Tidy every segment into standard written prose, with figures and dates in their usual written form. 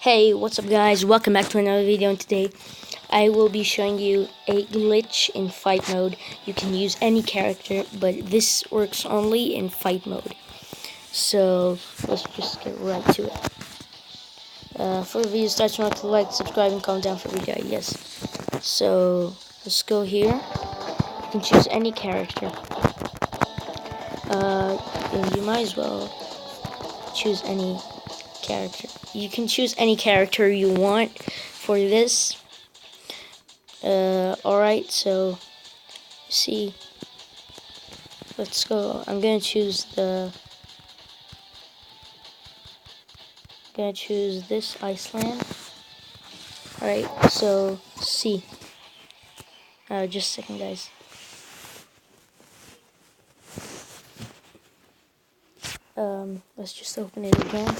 Hey, what's up guys? Welcome back to another video, and today I will be showing you a glitch in fight mode. You can use any character, but this works only in fight mode. So, let's just get right to it. For the video starts, remember to like, subscribe, and comment down for video, yes. So, let's go here. You can choose any character. You might as well choose any character. You can choose any character you want for this. Alright, so see, let's go. I'm gonna choose this Iceland. Alright, so see. Just a second, guys. Let's just open it again.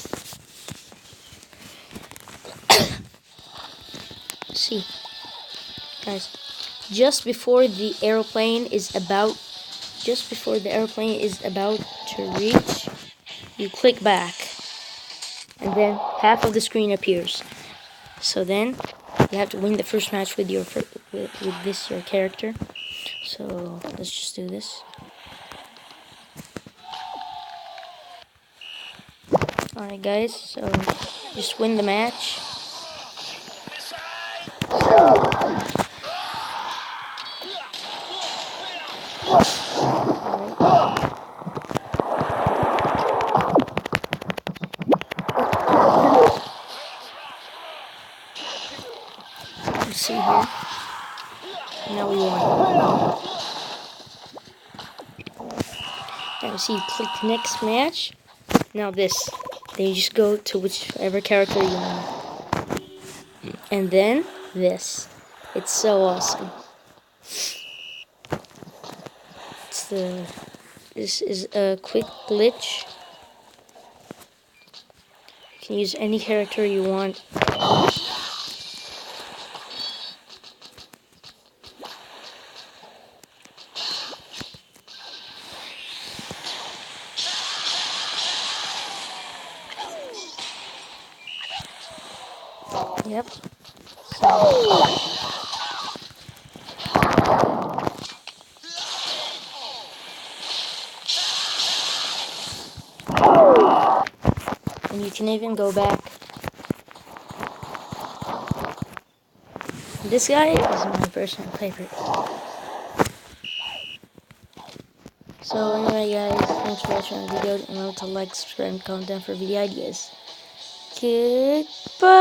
See, guys, just before the airplane is about to reach, you click back, and then half of the screen appears. So then you have to win the first match with your character. So let's just do this. Alright guys, so just win the match. You see here. Now we won. Now see, you click the next match. Now this. Then you just go to whichever character you want. And then this. It's so awesome. This is a quick glitch. You can use any character you want. Yep. And you can even go back. This guy is my personal favorite. So anyway guys, thanks for watching the video. Remember to like, subscribe, and comment down for video ideas. Goodbye!